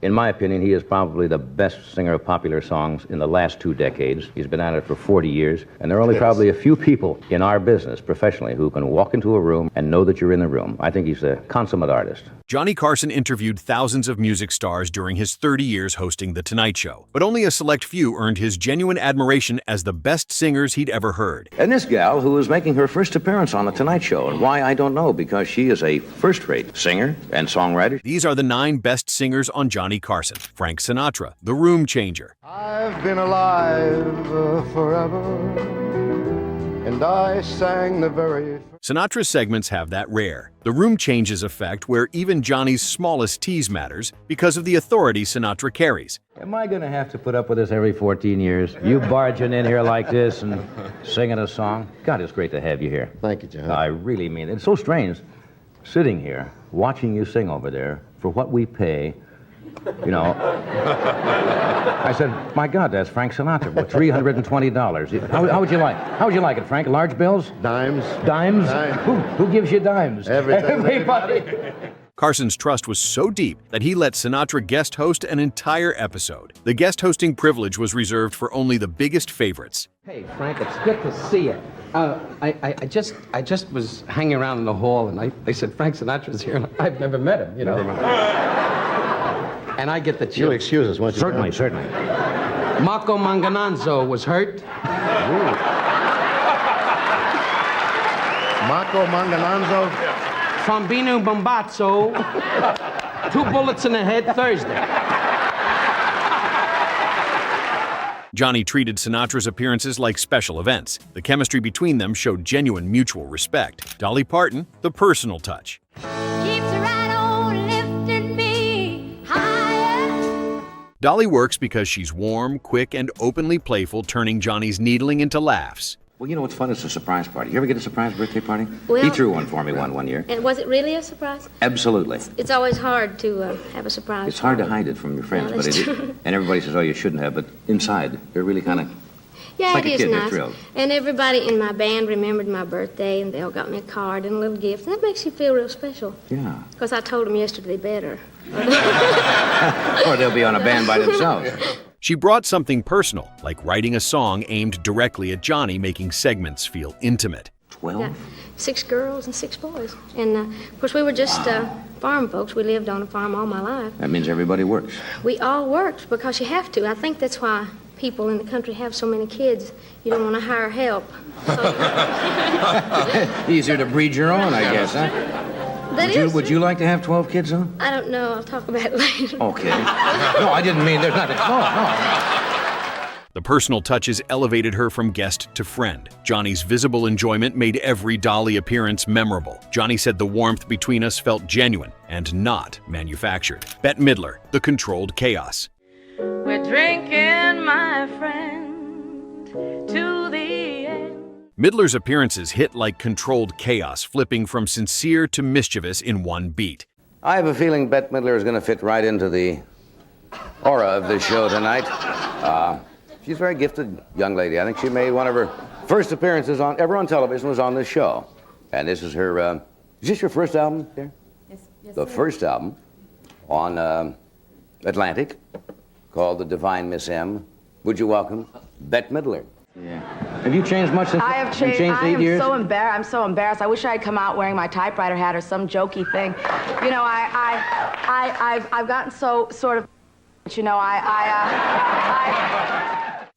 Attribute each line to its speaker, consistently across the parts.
Speaker 1: In my opinion, he is probably the best singer of popular songs in the last 2 decades. He's been at it for 40 years, and there are only probably a few people in our business professionally who can walk into a room and know that you're in the room. I think he's a consummate artist.
Speaker 2: Johnny Carson interviewed thousands of music stars during his 30 years hosting The Tonight Show, but only a select few earned his genuine admiration as the best singers he'd ever heard.
Speaker 1: And this gal who is making her first appearance on The Tonight Show, and why I don't know, because she is a first-rate singer and songwriter.
Speaker 2: These are the 9 best singers on Johnny Carson. Frank Sinatra, The Room Changer.
Speaker 3: I've been alive forever, and I sang the very...
Speaker 2: Sinatra's segments have that rare, The Room Changes effect where even Johnny's smallest tease matters because of the authority Sinatra carries.
Speaker 1: Am I going to have to put up with this every 14 years? You barging in here like this and singing a song? God, it's great to have you here.
Speaker 3: Thank you, John.
Speaker 1: I really mean it. It's so strange sitting here, watching you sing over there for what we pay. You know, I said, my God, that's Frank Sinatra. Well, $320. How would you like it, Frank? Large bills?
Speaker 3: Dimes.
Speaker 1: Dimes? Who gives you dimes?
Speaker 3: Everybody.
Speaker 2: Carson's trust was so deep that he let Sinatra guest host an entire episode. The guest hosting privilege was reserved for only the biggest favorites.
Speaker 4: Hey, Frank, it's good to see you. I just was hanging around in the hall, and they said Frank Sinatra's here, and I've never met him, you know. And I get the chills.
Speaker 3: You'll excuse us, won't you?
Speaker 1: Certainly.
Speaker 4: Marco Mangananzo was hurt.
Speaker 3: Marco Mangananzo.
Speaker 4: Trombino Bombazzo. 2 bullets in the head Thursday.
Speaker 2: Johnny treated Sinatra's appearances like special events. The chemistry between them showed genuine mutual respect. Dolly Parton, the personal touch. Dolly works because she's warm, quick, and openly playful, turning Johnny's needling into laughs.
Speaker 1: Well, you know what's fun? It's a surprise party. You ever get a surprise birthday party?
Speaker 5: Well,
Speaker 1: he threw one for me one year.
Speaker 5: And was it really a surprise?
Speaker 1: Absolutely.
Speaker 5: It's always hard to have a surprise.
Speaker 1: It's hard to hide it from your friends,
Speaker 5: Yeah,
Speaker 1: but
Speaker 5: that's
Speaker 1: it
Speaker 5: true.
Speaker 1: is. And everybody says, oh, you shouldn't have, but inside, they're really kind of...
Speaker 5: Yeah,
Speaker 1: like
Speaker 5: it
Speaker 1: a
Speaker 5: is
Speaker 1: kid, they're
Speaker 5: nice.
Speaker 1: thrilled.
Speaker 5: And everybody in my band remembered my birthday, and they all got me a card and a little gift. And that makes you feel real special.
Speaker 1: Yeah.
Speaker 5: Because I told them yesterday better.
Speaker 1: Or they'll be on a band by themselves.
Speaker 2: She brought something personal, like writing a song aimed directly at Johnny, making segments feel intimate.
Speaker 1: 12?
Speaker 5: Got 6 girls and 6 boys. And, of course, we were just farm folks. We lived on a farm all my life.
Speaker 1: That means everybody works.
Speaker 5: We all worked because you have to. I think that's why people in the country have so many kids. You don't want to hire help. So
Speaker 1: Easier to breed your own, I guess, huh? Would you like to have 12 kids, huh?
Speaker 5: I don't know. I'll talk about it later.
Speaker 1: Okay. No, I didn't mean there's nothing. No.
Speaker 2: The personal touches elevated her from guest to friend. Johnny's visible enjoyment made every Dolly appearance memorable. Johnny said the warmth between us felt genuine and not manufactured. Bette Midler, The Controlled Chaos.
Speaker 6: We're drinking, my friend, to the end.
Speaker 2: Midler's appearances hit like controlled chaos, flipping from sincere to mischievous in one beat.
Speaker 1: I have a feeling Bette Midler is going to fit right into the aura of this show tonight. She's a very gifted young lady. I think she made one of her first appearances ever on television was on this show. And this is her, is this your first album, dear?
Speaker 6: Yes,
Speaker 1: The first album on Atlantic called The Divine Miss M. Would you welcome Bette Midler? Yeah. Have you changed much since
Speaker 7: I have changed. I am so embarrassed. I'm so embarrassed. I wish I had come out wearing my typewriter hat or some jokey thing. You know, I've gotten so sort of. You know,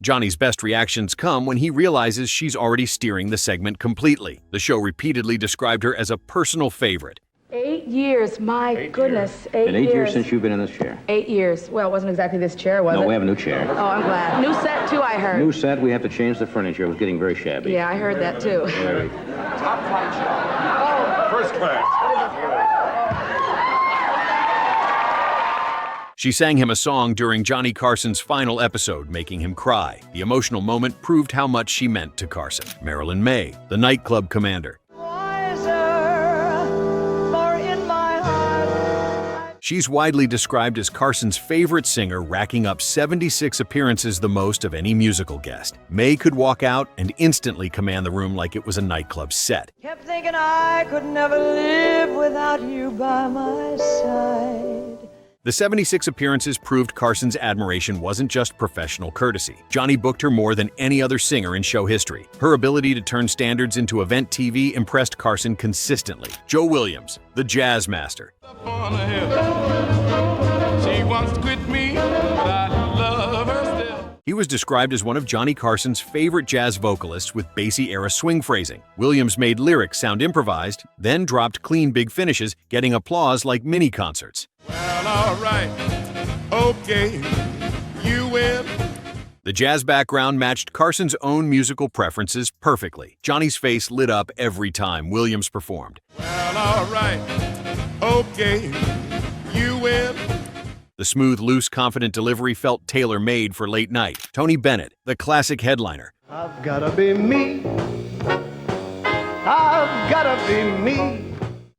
Speaker 2: Johnny's best reactions come when he realizes she's already steering the segment completely. The show repeatedly described her as a personal favorite.
Speaker 7: 8 years, my goodness, 8 years.
Speaker 1: Been 8 years since you've been in this chair.
Speaker 7: 8 years. Well, it wasn't exactly this chair, was it?
Speaker 1: No, we have a new chair.
Speaker 7: Oh, I'm glad. New set, too, I heard.
Speaker 1: New set, we have to change the furniture. It was getting very shabby.
Speaker 7: Yeah, I heard that, too.
Speaker 1: Very.
Speaker 8: Top flight show. First class.
Speaker 2: She sang him a song during Johnny Carson's final episode, making him cry. The emotional moment proved how much she meant to Carson. Marilyn Maye, the nightclub commander. She's widely described as Carson's favorite singer, racking up 76 appearances, the most of any musical guest. Maye could walk out and instantly command the room like it was a nightclub set.
Speaker 6: Kept thinking I could never live without you by my side.
Speaker 2: The 76 appearances proved Carson's admiration wasn't just professional courtesy. Johnny booked her more than any other singer in show history. Her ability to turn standards into event TV impressed Carson consistently. Joe Williams, the jazz master.
Speaker 8: She wants to quit me, but I love her still.
Speaker 2: He was described as one of Johnny Carson's favorite jazz vocalists with bassy-era swing phrasing. Williams made lyrics sound improvised, then dropped clean big finishes, getting applause like mini-concerts.
Speaker 8: Well, all right, okay, you win.
Speaker 2: The jazz background matched Carson's own musical preferences perfectly. Johnny's face lit up every time Williams performed.
Speaker 8: Well, all right, okay, you win.
Speaker 2: The smooth, loose, confident delivery felt tailor-made for late night. Tony Bennett, the classic headliner.
Speaker 3: I've gotta be me. I've gotta be me.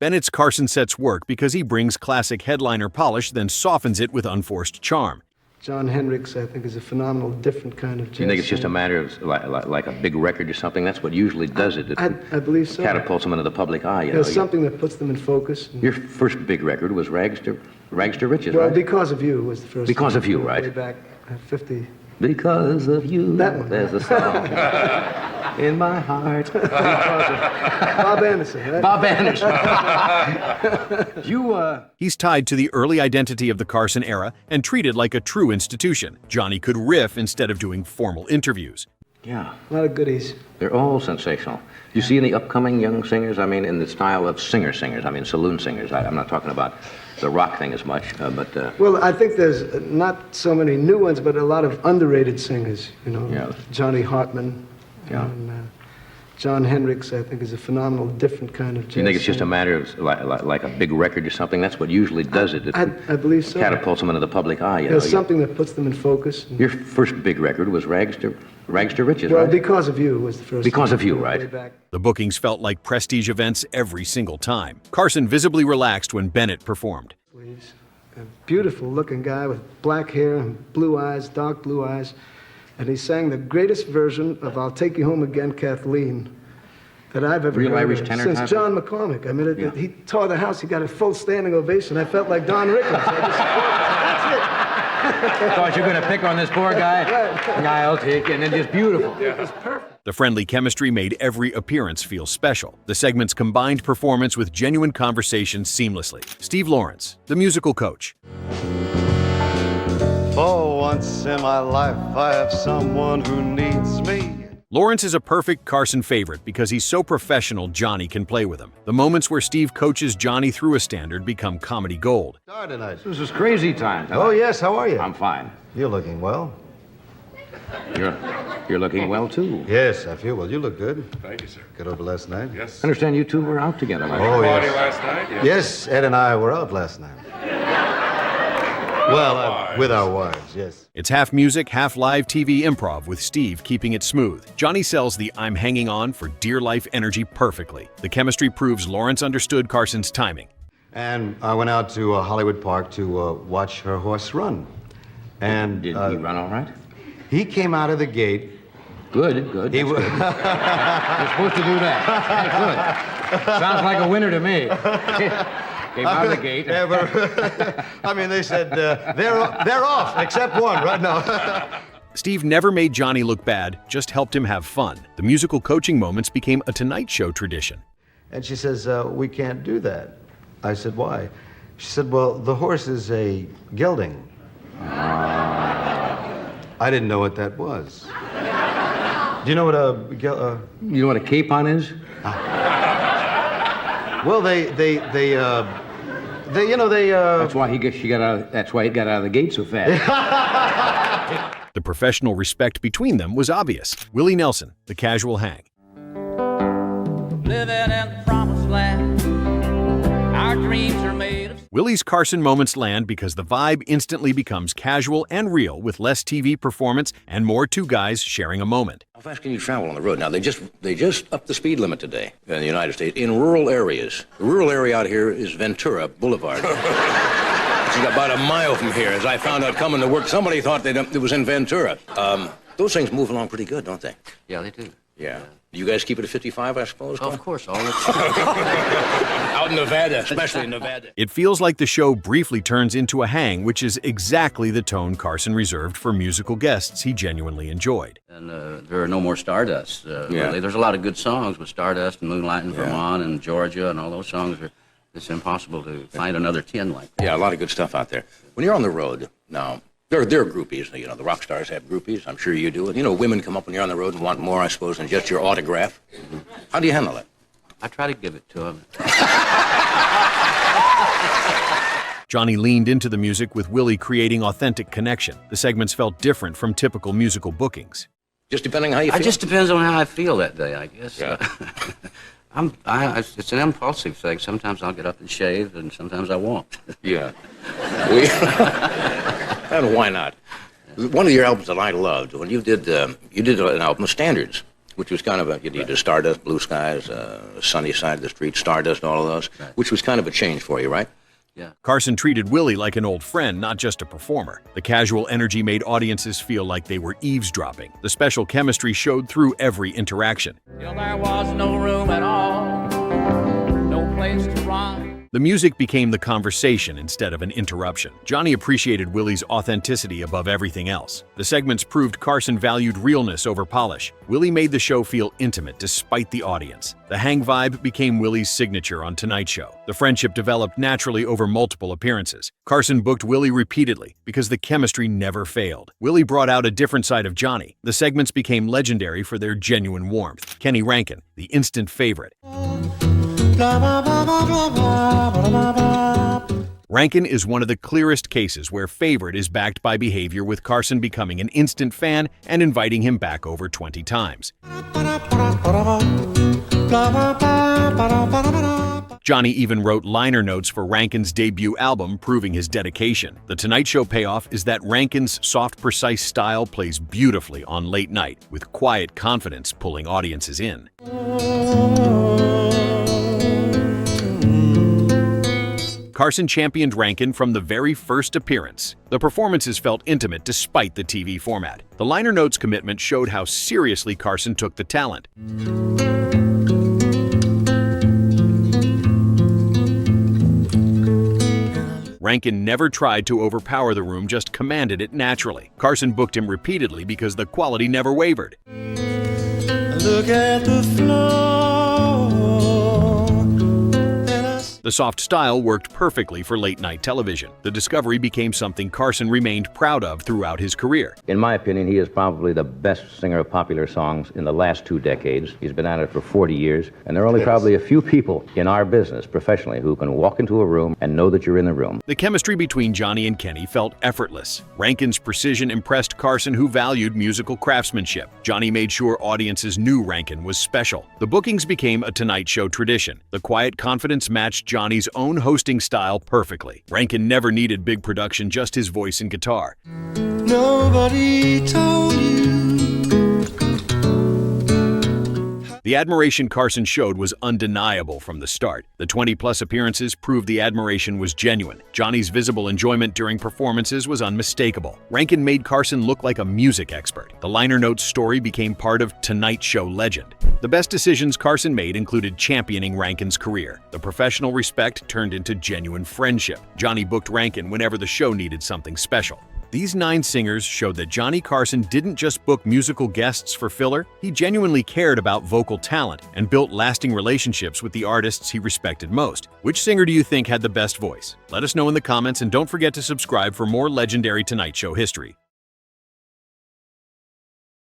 Speaker 2: Bennett's Carson sets work because he brings classic headliner polish, then softens it with unforced charm.
Speaker 9: John Hendricks, I think, is a phenomenal, different kind of jazz.
Speaker 1: You think it's just a matter of like a big record or something? That's what usually does it. It
Speaker 9: I believe so.
Speaker 1: catapults them into the public eye. You know,
Speaker 9: There's something that puts them in focus.
Speaker 1: Your first big record was Rags to Riches,
Speaker 9: Well,
Speaker 1: right?
Speaker 9: Because of You was the first.
Speaker 1: Because of You, right?
Speaker 9: Way back 50.
Speaker 1: Because of you,
Speaker 9: That one.
Speaker 1: there's a song in my heart.
Speaker 9: Bob Anderson, right?
Speaker 1: Bob Anderson.
Speaker 2: He's tied to the early identity of the Carson era and treated like a true institution. Johnny could riff instead of doing formal interviews.
Speaker 1: Yeah,
Speaker 9: A lot of goodies.
Speaker 1: they're all sensational. Do you see any upcoming young singers? I mean, in the style of singers. I mean, saloon singers. I'm not talking about the rock thing as much, but...
Speaker 9: Well, I think there's not so many new ones, but a lot of underrated singers, you know.
Speaker 1: Yeah.
Speaker 9: Johnny Hartman.
Speaker 1: Yeah.
Speaker 9: And, John Hendricks, I think, is a phenomenal, different kind of jazz.
Speaker 1: You think it's just a matter of like a big record or something? That's what usually does it. It
Speaker 9: I believe so.
Speaker 1: catapults them into the public eye. You
Speaker 9: There's
Speaker 1: know,
Speaker 9: something that puts them in focus.
Speaker 1: your first big record was Rags to Riches,
Speaker 9: Well,
Speaker 1: right?
Speaker 9: Because of You was the first.
Speaker 1: Because
Speaker 9: one.
Speaker 1: of You,
Speaker 9: Way
Speaker 1: right?
Speaker 9: back.
Speaker 2: The bookings felt like prestige events every single time. Carson visibly relaxed when Bennett performed.
Speaker 9: He's a beautiful looking guy with black hair and blue eyes, dark blue eyes. And he sang the greatest version of I'll Take You Home Again, Kathleen, that I've ever
Speaker 1: Real
Speaker 9: heard
Speaker 1: Irish
Speaker 9: of,
Speaker 1: tenor
Speaker 9: since
Speaker 1: type?
Speaker 9: John McCormick. I mean,
Speaker 1: Yeah.
Speaker 9: he tore the house. He got a full standing ovation. I felt like Don Rickles. That's
Speaker 1: Thought you were going to pick on this poor guy? I'll take it. And then just beautiful.
Speaker 9: it. It was perfect.
Speaker 2: The friendly chemistry made every appearance feel special. The segments combined performance with genuine conversation seamlessly. Steve Lawrence, the musical coach.
Speaker 3: For once in my life, I have someone who needs me.
Speaker 2: Lawrence is a perfect Carson favorite because he's so professional Johnny can play with him. The moments where Steve coaches Johnny through a standard become comedy gold.
Speaker 3: Tonight.
Speaker 1: This is crazy time.
Speaker 3: Oh, yes, how are you?
Speaker 1: I'm fine.
Speaker 3: You're looking well.
Speaker 1: You're looking well, too.
Speaker 3: Yes, I feel well. You look good.
Speaker 8: Thank you, sir.
Speaker 3: Get over last night?
Speaker 8: Yes.
Speaker 1: I understand you two were out together. Right?
Speaker 3: Oh,
Speaker 8: Party
Speaker 3: yes.
Speaker 8: last night? Yes.
Speaker 3: Yes, Ed and I were out last night. Well, with our wives, yes.
Speaker 2: It's half music, half live TV improv with Steve keeping it smooth. Johnny sells the I'm hanging on for dear life energy perfectly. The chemistry proves Lawrence understood Carson's timing.
Speaker 3: And I went out to Hollywood Park to watch her horse run. And
Speaker 1: Did he run all right?
Speaker 3: he came out of the gate.
Speaker 1: Good.
Speaker 3: He
Speaker 1: That's
Speaker 3: was.
Speaker 1: good. You're supposed to do that. Good. Sounds like a winner to me. Came out of the gate.
Speaker 3: Yeah, but, I mean, they said they're off, except one right now.
Speaker 2: Steve never made Johnny look bad, just helped him have fun. The musical coaching moments became a Tonight Show tradition.
Speaker 3: And she says, we can't do that. I said, why? She said, well, the horse is a gelding. I didn't know what that was. Do you know what
Speaker 1: You know what a capon is?
Speaker 3: well, they
Speaker 1: That's why he got out. That's why he got out of the gate so fast.
Speaker 2: The professional respect between them was obvious. Willie Nelson, the casual hang.
Speaker 10: Living in the promised land, our dreams are made of...
Speaker 2: Willie's Carson moments land because the vibe instantly becomes casual and real with less TV performance and more two guys sharing a moment.
Speaker 11: How fast can you travel on the road? Now, they just upped the speed limit today in the United States in rural areas. The rural area out here is Ventura Boulevard. It's about a mile from here. As I found out coming to work, somebody thought it was in Ventura. Those things move along pretty good, don't they?
Speaker 10: Yeah, they do.
Speaker 11: Yeah. You guys keep it at 55, I suppose?
Speaker 10: Of course, all the
Speaker 11: Out in Nevada, especially in Nevada.
Speaker 2: It feels like the show briefly turns into a hang, which is exactly the tone Carson reserved for musical guests he genuinely enjoyed.
Speaker 10: And there are no more Stardust. Really. There's a lot of good songs with Stardust and Moonlight in Vermont and Georgia and all those songs. It's impossible to find another 10 like that.
Speaker 11: Yeah, a lot of good stuff out there. When you're on the road now, there are groupies. You know, the rock stars have groupies. I'm sure you do. And, you know, women come up when you're on the road and want more, I suppose, than just your autograph. How do you handle that?
Speaker 10: I try to give it to them.
Speaker 2: Johnny leaned into the music with Willie creating authentic connection. The segments felt different from typical musical bookings.
Speaker 11: Just depending how you feel?
Speaker 10: It just depends on how I feel that day, I guess.
Speaker 11: Yeah.
Speaker 10: It's an impulsive thing. Sometimes I'll get up and shave, and sometimes I won't.
Speaker 11: Yeah. And why not? One of your albums that I loved, when you did an album of standards, which was kind of you did Stardust, Blue Skies, Sunny Side of the Street, Stardust, all of those, which was kind of a change for you, right?
Speaker 10: Yeah.
Speaker 2: Carson treated Willie like an old friend, not just a performer. The casual energy made audiences feel like they were eavesdropping. The special chemistry showed through every interaction.
Speaker 10: Till there was no room at all, no place to run.
Speaker 2: The music became the conversation instead of an interruption. Johnny appreciated Willie's authenticity above everything else. The segments proved Carson valued realness over polish. Willie made the show feel intimate despite the audience. The hang vibe became Willie's signature on Tonight Show. The friendship developed naturally over multiple appearances. Carson booked Willie repeatedly because the chemistry never failed. Willie brought out a different side of Johnny. The segments became legendary for their genuine warmth. Kenny Rankin, the instant favorite. Rankin is one of the clearest cases where Favorite is backed by behavior, with Carson becoming an instant fan and inviting him back over 20 times. Johnny even wrote liner notes for Rankin's debut album, proving his dedication. The Tonight Show payoff is that Rankin's soft, precise style plays beautifully on late night, with quiet confidence pulling audiences in. Carson championed Rankin from the very first appearance. The performances felt intimate despite the TV format. The liner notes commitment showed how seriously Carson took the talent. Rankin never tried to overpower the room, just commanded it naturally. Carson booked him repeatedly because the quality never wavered.
Speaker 12: Look at the floor.
Speaker 2: The soft style worked perfectly for late-night television. The discovery became something Carson remained proud of throughout his career.
Speaker 1: In my opinion, he is probably the best singer of popular songs in the last 2 decades. He's been at it for 40 years, and there are only probably a few people in our business professionally who can walk into a room and know that you're in the room.
Speaker 2: The chemistry between Johnny and Kenny felt effortless. Rankin's precision impressed Carson, who valued musical craftsmanship. Johnny made sure audiences knew Rankin was special. The bookings became a Tonight Show tradition. The quiet confidence matched Johnny's own hosting style perfectly. Rankin never needed big production, just his voice and guitar.
Speaker 12: Nobody told you.
Speaker 2: The admiration Carson showed was undeniable from the start. The 20-plus appearances proved the admiration was genuine. Johnny's visible enjoyment during performances was unmistakable. Rankin made Carson look like a music expert. The liner notes story became part of Tonight Show legend. The best decisions Carson made included championing Rankin's career. The professional respect turned into genuine friendship. Johnny booked Rankin whenever the show needed something special. These 9 singers showed that Johnny Carson didn't just book musical guests for filler, he genuinely cared about vocal talent and built lasting relationships with the artists he respected most. Which singer do you think had the best voice? Let us know in the comments, and don't forget to subscribe for more legendary Tonight Show history.